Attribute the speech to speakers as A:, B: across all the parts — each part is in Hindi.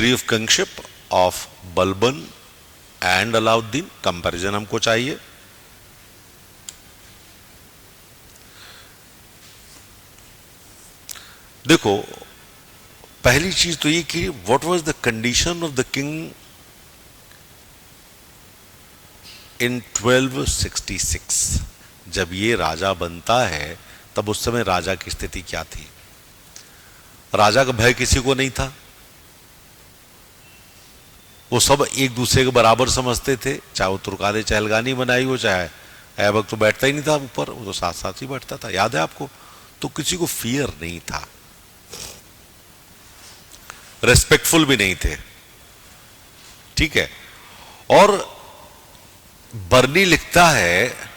A: Theory of kingship of Balban and Alauddin, comparison हमको चाहिए। देखो, पहली चीज तो ये कि what was the condition of the king in 1266। जब ये राजा बनता है तब उस समय राजा की स्थिति क्या थी? राजा का भय किसी को नहीं था, वो सब एक दूसरे के बराबर समझते थे, चाहे वो तुर्काने चहलगानी बनाई हो, चाहे ऐबक तो बैठता ही नहीं था ऊपर, वो तो साथ साथ ही बैठता था, याद है आपको? तो किसी को फियर नहीं था, रेस्पेक्टफुल भी नहीं थे, ठीक है। और बर्नी लिखता है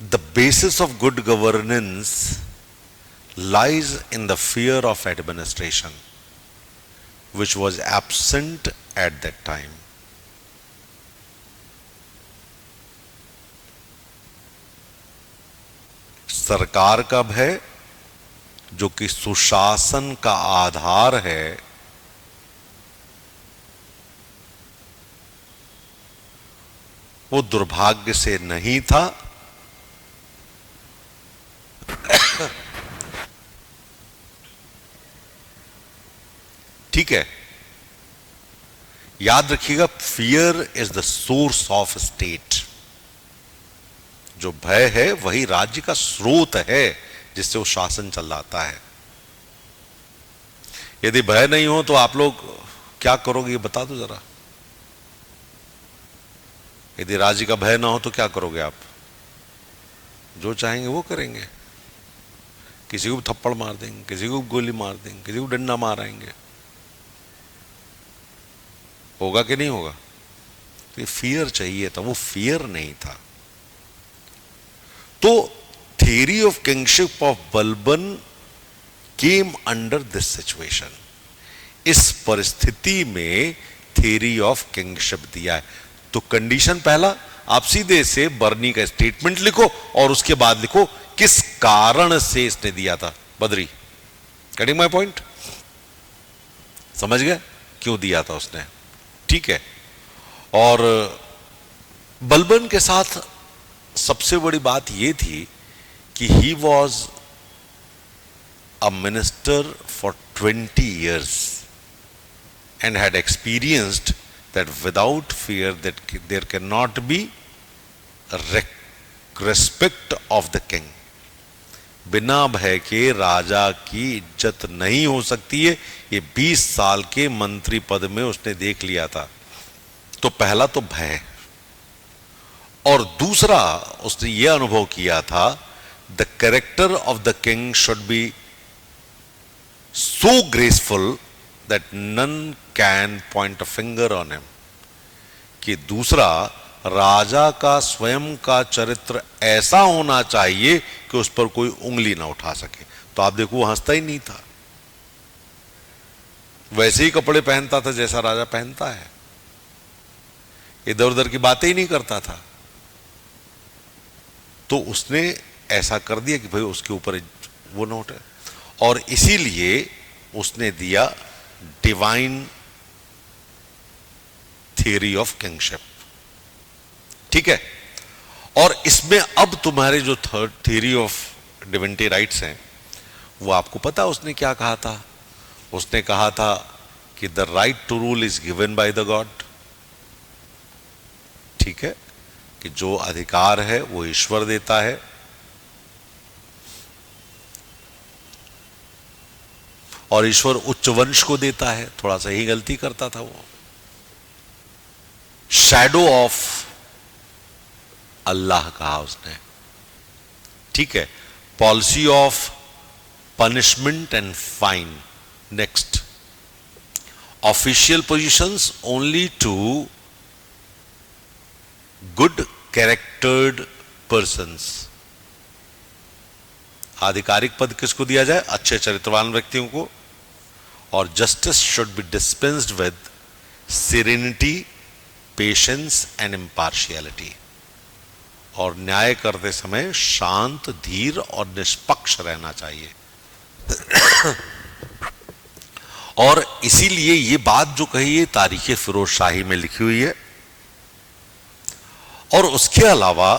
A: the basis of good governance lies in the fear of administration which was absent at that time. सरकार का भय, जो कि सुशासन का आधार है, वो दुर्भाग्य से नहीं था। ठीक है, याद रखिएगा, fear is the source of state. जो भय है वही राज्य का स्रोत है जिससे वो शासन चल जाता है। यदि भय नहीं हो तो आप लोग क्या करोगे, ये बता दो जरा। यदि राज्य का भय ना हो तो क्या करोगे आप? जो चाहेंगे वो करेंगे, किसी को भी थप्पड़ मार देंगे, किसी को भी गोली मार देंगे, किसी को डंडा मारेंगे। होगा कि नहीं होगा? तो ये फियर चाहिए था, वो फियर नहीं था। तो theory of kingship of Balban came under this situation. इस परिस्थिति में थियरी ऑफ किंगशिप दिया है। तो कंडीशन पहला, आप सीधे से बर्नी का स्टेटमेंट लिखो और उसके बाद लिखो किस कारण से इसने दिया था। Badri, getting my point? समझ गए क्यों दिया था उसने? ठीक है। और बलबन के साथ सबसे बड़ी बात यह थी कि he was a minister for 20 years and had experienced that without fear that there cannot be respect of the king. बिना भय के राजा की इज्जत नहीं हो सकती है। ये 20 साल के मंत्री पद में उसने देख लिया था। तो पहला तो भय, और दूसरा उसने ये अनुभव किया था the character of the king should be so graceful that none can point a finger on him. कि दूसरा, राजा का स्वयं का चरित्र ऐसा होना चाहिए कि उस पर कोई उंगली ना उठा सके। तो आप देखो, वो हंसता ही नहीं था, वैसे ही कपड़े पहनता था जैसा राजा पहनता है, इधर उधर की बातें ही नहीं करता था। तो उसने ऐसा कर दिया कि भाई उसके ऊपर वो न उठे, और इसीलिए उसने दिया डिवाइन थियरी ऑफ किंगशिप। ठीक है। और इसमें अब तुम्हारे जो third theory of divinity rights हैं, वो आपको पता उसने क्या कहा था? उसने कहा था कि the right to rule is given by the god. ठीक है, कि जो अधिकार है वो ईश्वर देता है, और ईश्वर उच्च वंश को देता है। थोड़ा सा ही गलती करता था वो। शैडो ऑफ अल्लाह कहा उसने। ठीक है। Policy of punishment and fine. Next, official positions only to good charactered persons. आधिकारिक पद किसको दिया जाए? अच्छे चरित्रवान व्यक्तियों को। और justice should be dispensed with serenity, patience and impartiality. और न्याय करते समय शांत, धीर और निष्पक्ष रहना चाहिए। और इसीलिए ये बात जो कही है तारीख फिरोज शाही में लिखी हुई है। और उसके अलावा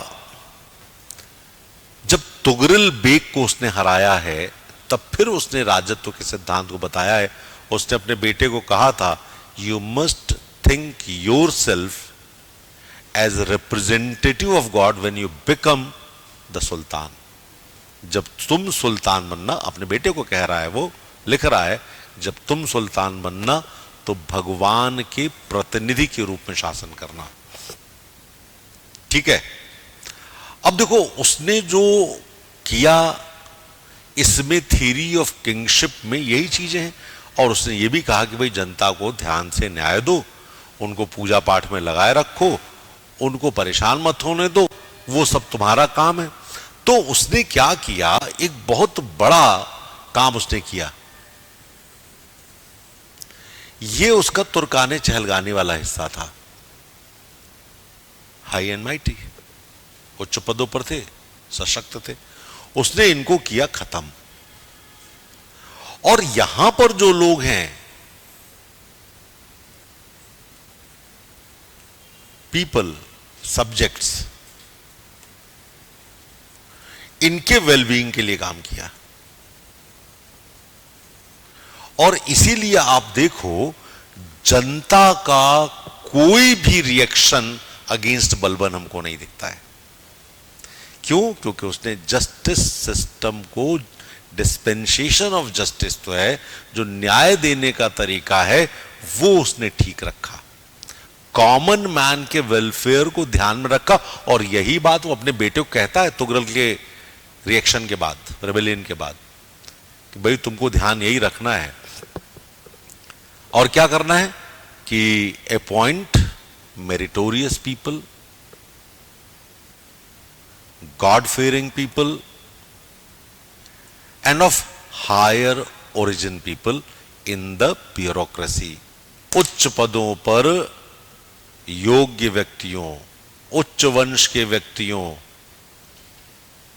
A: जब तुगरिल बेग को उसने हराया है तब फिर उसने राजत्व के सिद्धांत को बताया है। उसने अपने बेटे को कहा था, you must think yourself as representative of god when you become the sultan. जब तुम सुल्तान बनना, अपने बेटे को कह रहा है, वो लिख रहा है, जब तुम सुल्तान बनना तो भगवान के प्रतिनिधि के रूप में शासन करना। ठीक है। अब देखो उसने जो किया इसमें थ्योरी ऑफ किंगशिप में यही चीजें हैं। और उसने ये भी कहा कि भाई जनता को ध्यान से न्याय दो, उनको पूजा पाठ में लगाए रखो, उनको परेशान मत होने दो, वो सब तुम्हारा काम है। तो उसने क्या किया, एक बहुत बड़ा काम उसने किया। ये उसका तुर्काने चहलगाने वाला हिस्सा था। हाई एंड माइटी, उच्च पदों पर थे, सशक्त थे, उसने इनको किया खत्म। और यहां पर जो लोग हैं, पीपल, सब्जेक्ट्स, इनके वेलबींग के लिए काम किया। और इसीलिए आप देखो जनता का कोई भी रिएक्शन अगेंस्ट बलबन हमको नहीं दिखता है। क्यों? क्योंकि उसने जस्टिस सिस्टम को, डिस्पेंसेशन ऑफ जस्टिस तो है, जो न्याय देने का तरीका है, वो उसने ठीक रखा, कॉमन मैन के वेलफेयर को ध्यान में रखा। और यही बात वो अपने बेटे को कहता है तुगरल के रिएक्शन के बाद, रेबेलियन के बाद, कि भाई तुमको ध्यान यही रखना है। और क्या करना है कि appoint meritorious people, god fearing people and of higher origin people in the bureaucracy. उच्च पदों पर योग्य व्यक्तियों, उच्च वंश के व्यक्तियों,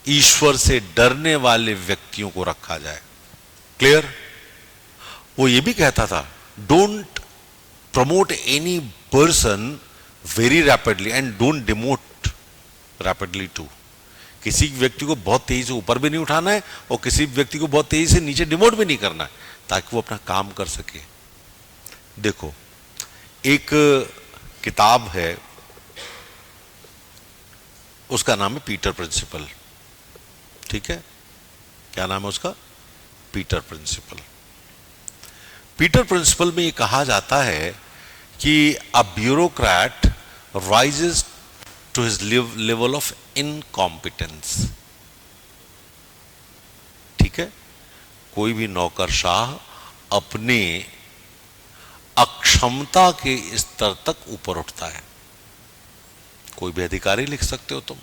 A: ईश्वर से डरने वाले व्यक्तियों को रखा जाए। क्लियर? वो ये भी कहता था, don't promote any person very rapidly and don't demote rapidly too. किसी व्यक्ति को बहुत तेजी से ऊपर भी नहीं उठाना है और किसी व्यक्ति को बहुत तेजी से नीचे डिमोट भी नहीं करना है, ताकि वो अपना काम कर सके। देखो एक किताब है, उसका नाम है पीटर प्रिंसिपल। ठीक है, क्या नाम है उसका? Peter principal. पीटर प्रिंसिपल में ये कहा जाता है कि a bureaucrat rises to his level of incompetence. ठीक है, कोई भी नौकरशाह अपने अक्षमता के स्तर तक ऊपर उठता है। कोई भी अधिकारी लिख सकते हो तुम।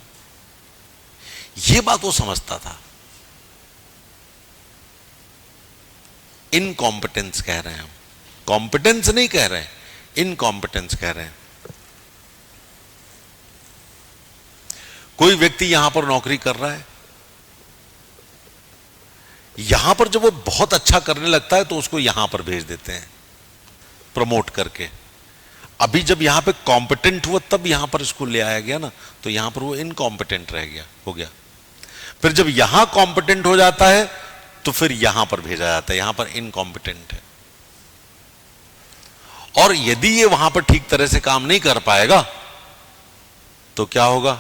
A: यह बात वो समझता था। इनकॉम्पिटेंस कह रहे हैं हम, कॉम्पिटेंस नहीं कह रहे हैं, इनकॉम्पिटेंस कह रहे हैं। कोई व्यक्ति यहां पर नौकरी कर रहा है, यहां पर जब वो बहुत अच्छा करने लगता है तो उसको यहां पर भेज देते हैं प्रमोट करके। अभी जब यहां पे कॉम्पिटेंट हुआ तब यहां पर इसको ले आया गया ना, तो यहां पर वो इनकॉम्पिटेंट रह गया, हो गया। फिर जब यहां कॉम्पिटेंट हो जाता है तो फिर यहां पर भेजा जाता है, यहां पर इनकॉम्पिटेंट है। और यदि ये वहां पर ठीक तरह से काम नहीं कर पाएगा तो क्या होगा?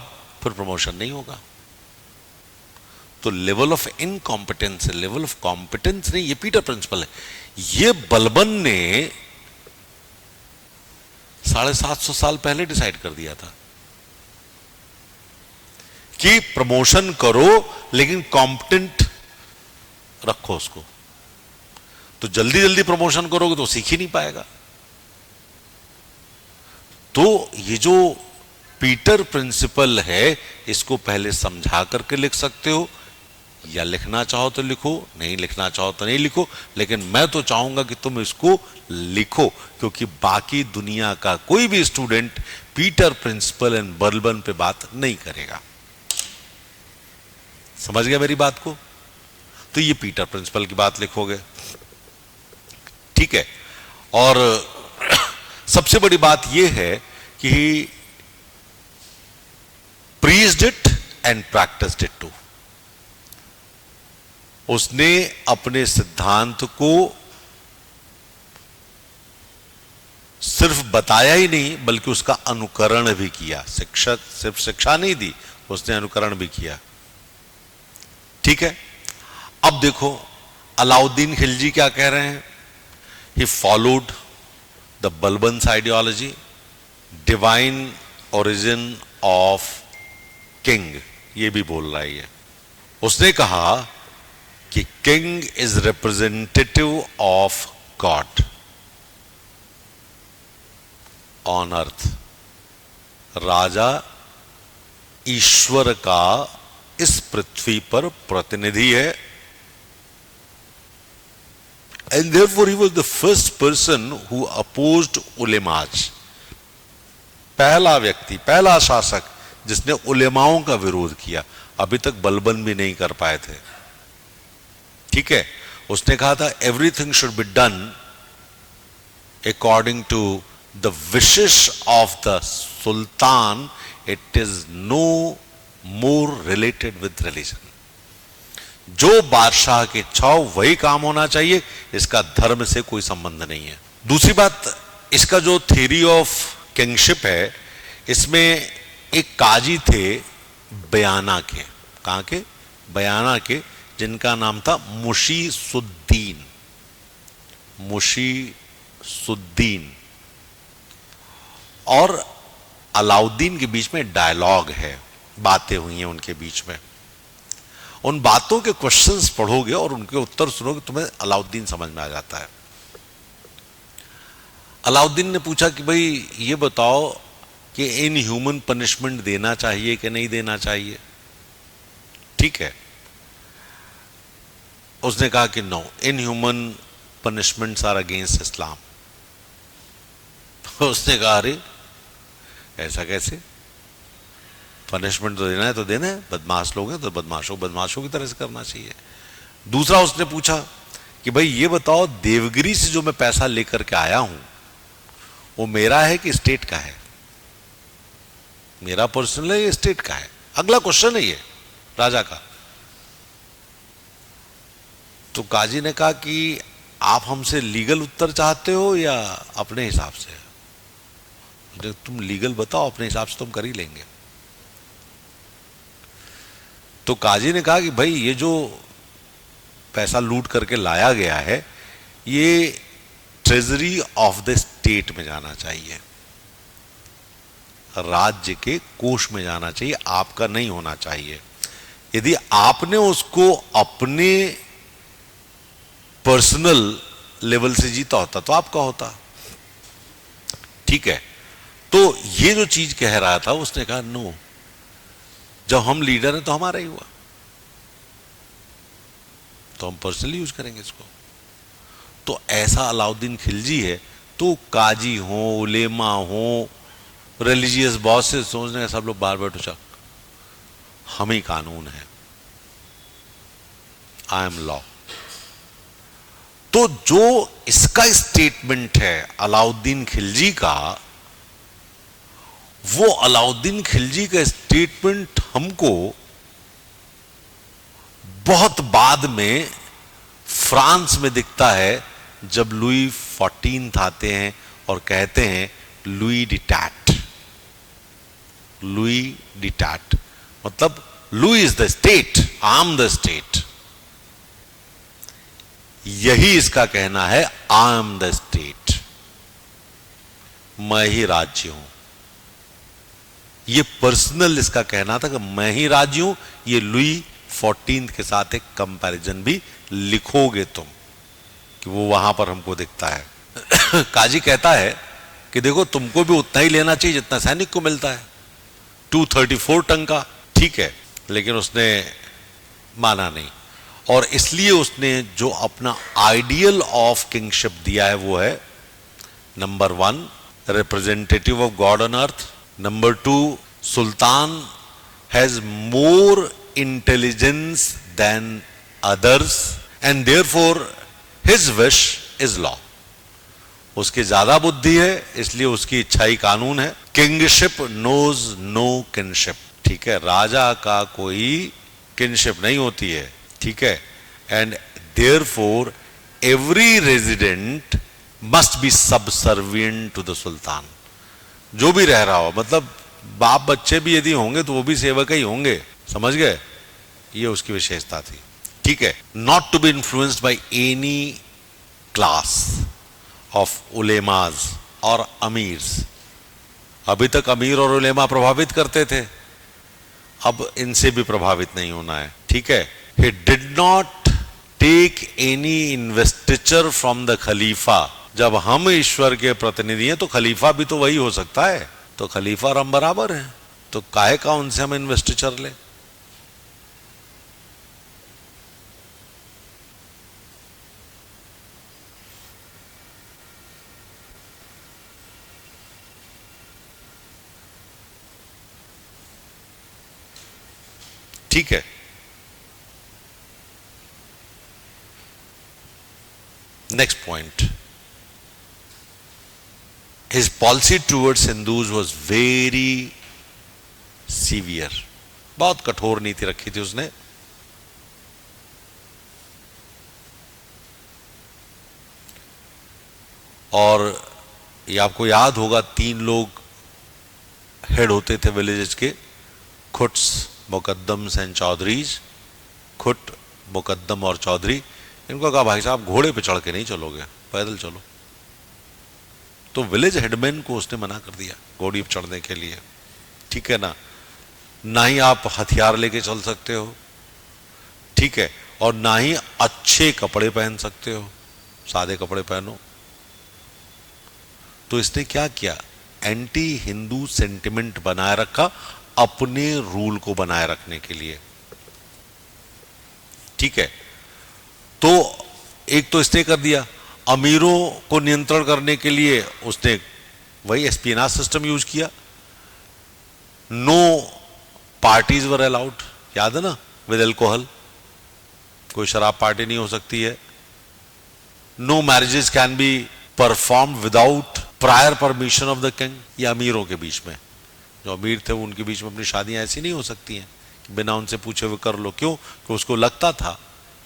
A: फिर प्रमोशन नहीं होगा। तो level of incompetence, level of competence नहीं, ये पीटर प्रिंसिपल है। ये बलबन ने 750 साल पहले डिसाइड कर दिया था कि प्रमोशन करो लेकिन कॉम्पिटेंट रखो उसको। तो जल्दी जल्दी प्रमोशन करोगे तो सीख ही नहीं पाएगा। तो ये जो पीटर प्रिंसिपल है, इसको पहले समझा करके लिख सकते हो, या लिखना चाहो तो लिखो, नहीं लिखना चाहो तो नहीं लिखो, लेकिन मैं तो चाहूंगा कि तुम इसको लिखो, क्योंकि बाकी दुनिया का कोई भी student Peter principle and Balban पे बात नहीं करेगा। समझ गया मेरी बात को? तो ये पीटर प्रिंसिपल की बात लिखोगे। ठीक ठीक है। और सबसे बड़ी बात यह है कि he preached it and practised it too. उसने अपने सिद्धांत को सिर्फ बताया ही नहीं बल्कि उसका अनुकरण भी किया। शिक्षा सिर्फ शिक्षा नहीं दी, उसने अनुकरण भी किया। ठीक है। अब देखो अलाउद्दीन खिलजी क्या कह रहे हैं। He followed the Balban's ideology, divine origin of king, ये भी बोल रहा है ये। उसने कहा कि king is representative of God on earth. राजा ईश्वर का इस पृथ्वी पर प्रतिनिधि है। And therefore he was the first person who opposed ulemas. पहला व्यक्ति, पहला शासक जिसने उलेमाओं का विरोध किया। अभी तक बलबन भी नहीं कर पाए थे। ठीक है। उसने कहा था everything should be done according to the wishes of the sultan, it is no more related with religion। जो बादशाह की इच्छा हो वही काम होना चाहिए, इसका धर्म से कोई संबंध नहीं है। दूसरी बात, इसका जो थ्योरी ऑफ किंगशिप है, इसमें एक काजी थे बयाना के। कहां के? बयाना के, जिनका नाम था मुशीसुद्दीन। मुशीसुद्दीन और अलाउद्दीन के बीच में डायलॉग है, बातें हुई हैं उनके बीच में। उन बातों के क्वेश्चंस पढ़ोगे और उनके उत्तर सुनोगे, तुम्हें अलाउद्दीन समझ में आ जाता है। अलाउद्दीन ने पूछा कि भाई ये बताओ कि इन ह्यूमन पनिशमेंट देना चाहिए कि नहीं देना चाहिए। ठीक है। उसने कहा कि no, inhuman punishments are against Islam. उसने कहा अरे ऐसा कैसे? पनिशमेंट तो देना है तो देना है, बदमाश लोग हैं तो बदमाशों की तरह से करना चाहिए। दूसरा उसने पूछा कि भाई ये बताओ, देवगिरी से जो मैं पैसा लेकर के आया हूं वो मेरा है कि स्टेट का है? मेरा पर्सनल है या स्टेट का है? अगला क्वेश्चन है ये राजा का। तो काजी ने कहा कि आप हमसे लीगल उत्तर चाहते हो या अपने हिसाब से? तुम लीगल बताओ, अपने हिसाब से तुम कर ही लेंगे। तो काजी ने कहा कि भाई ये जो पैसा लूट करके लाया गया है ये ट्रेजरी ऑफ द स्टेट में जाना चाहिए, राज्य के कोष में जाना चाहिए, आपका नहीं होना चाहिए। यदि आपने उसको अपने पर्सनल लेवल से जीता होता तो आपका होता। ठीक है। तो ये जो चीज कह रहा था, उसने कहा नो, जब हम लीडर हैं तो हमारा ही हुआ, तो हम पर्सनली यूज करेंगे इसको। तो ऐसा अलाउद्दीन खिलजी है। तो काजी हो, उलेमा हो, रिलीजियस बॉसेस, सोचने सब लोग बार बैठो, चल हम ही कानून है, आई एम लॉ। तो जो इसका स्टेटमेंट है अलाउद्दीन खिलजी का, वो अलाउद्दीन खिलजी का स्टेटमेंट हमको बहुत बाद में फ्रांस में दिखता है, जब लुई 14 आते हैं और कहते हैं लुई डिटैट। लुई डिटैट मतलब Louis is the state, I am the state. यही इसका कहना है, आई एम द स्टेट, मैं ही राज्य हूं। ये पर्सनल इसका कहना था कि मैं ही राज्य हूं। ये लुई 14 के साथ एक कंपैरिजन भी लिखोगे तुम कि वो वहां पर हमको दिखता है। काजी कहता है कि देखो तुमको भी उतना ही लेना चाहिए जितना सैनिक को मिलता है, 234 टन का। ठीक है, लेकिन उसने माना नहीं, और इसलिए उसने जो अपना आइडियल ऑफ किंगशिप दिया है वो है number 1 representative of God on earth, number 2 sultan has more intelligence than others and therefore his wish is law। उसकी ज्यादा बुद्धि है, इसलिए उसकी इच्छा ही कानून है। किंगशिप नोज नो किनशिप, ठीक है, राजा का कोई किनशिप नहीं होती है, ठीक है। And therefore every resident must be subservient to the sultan. जो भी रह रहा हो, मतलब बाप बच्चे भी यदि होंगे तो वो भी सेवक ही होंगे, समझ गए, ये उसकी विशेषता थी, ठीक है। Not to be influenced by any class of ulemas और अमीर्स। अभी तक अमीर और उलेमा प्रभावित करते थे, अब इनसे भी प्रभावित नहीं होना है, ठीक है। He did not take any investiture from the khalifa. जब हम ईश्वर के प्रतिनिधि हैं तो खलीफा भी तो वही हो सकता है, तो खलीफा और हम बराबर हैं, तो काहे का उनसे हम इन्वेस्टिचर लें। ठीक है, next point, his policy towards Hindus was very severe. बहुत कठोर नीति रखी थी उसने। और ये आपको याद होगा, 3 लोग हेड होते थे विलेजेस के, खुट्स, मुकद्दम्स एंड चौधरीज। खुट, मुकद्दम और चौधरी, इनको कहा भाई साहब घोड़े पे चढ़ के नहीं चलोगे, पैदल चलो। तो विलेज हेडमैन को उसने मना कर दिया घोड़ी पे चढ़ने के लिए, ठीक है ना। ना ही आप हथियार लेके चल सकते हो, ठीक है, और ना ही अच्छे कपड़े पहन सकते हो, सादे कपड़े पहनो। तो इसने क्या किया, एंटी हिंदू सेंटिमेंट बनाए रखा अपने रूल को बनाए रखने के लिए, ठीक है। तो एक तो इसने कर दिया, अमीरों को नियंत्रण करने के लिए उसने वही एस्पियोनाज सिस्टम यूज किया। नो पार्टीज वर अलाउड, याद है ना, विद अल्कोहल, कोई शराब पार्टी नहीं हो सकती है। No marriages can be perform without prior permission of the king. ये अमीरों के बीच में, जो अमीर थे उनके बीच में अपनी शादियां ऐसी नहीं हो सकती हैं कि बिना उनसे पूछे हुए कर लो। क्यों? कि उसको लगता था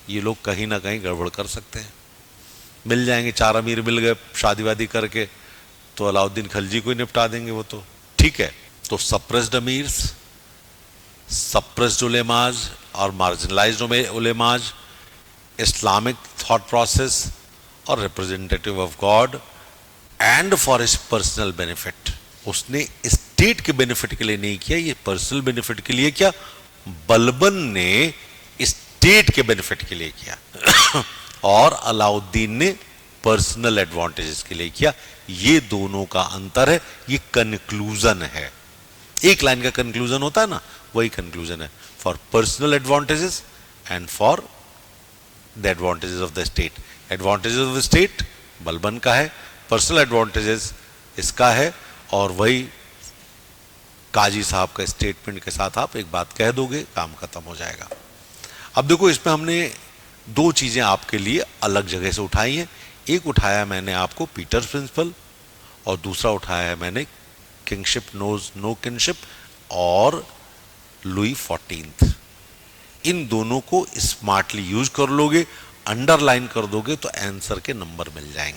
A: ये लोग कहीं ना कहीं गड़बड़ कर सकते हैं, मिल जाएंगे, 4 अमीर मिल गए शादी वादी करके तो अलाउद्दीन खलजी को ही निपटा देंगे वो तो, ठीक है। तो सप्रेस्ड अमीर्स, सप्रेस्ड उलेमाज और मार्जिनलाइज्ड उलेमाज, इस्लामिक थॉट प्रोसेस और representative of God and for his personal benefit. उसने स्टेट के बेनिफिट के लिए नहीं किया, ये पर्सनल बेनिफिट के लिए किया। बलबन ने स्टेट के बेनिफिट के लिए किया और अलाउद्दीन ने पर्सनल एडवांटेजेस के लिए किया। ये दोनों का अंतर है, ये कंक्लूजन है। एक लाइन का कंक्लूजन होता है ना, वही कंक्लूजन है, for personal advantages and for the advantages of the state. Advantages of the state Balban का है, पर्सनल एडवांटेजेस इसका है, और वही काजी साहब का स्टेटमेंट के साथ आप एक बात कह दोगे, काम खत्म हो जाएगा। अब देखो, इसमें हमने 2 चीजें आपके लिए अलग जगह से उठाई हैं। एक उठाया मैंने आपको पीटर्स प्रिंसिपल, और दूसरा उठाया है मैंने किंगशिप नोज नो किंगशिप और लुई 14। इन दोनों को स्मार्टली यूज कर लोगे, अंडरलाइन कर दोगे तो आंसर के नंबर मिल जाएंगे।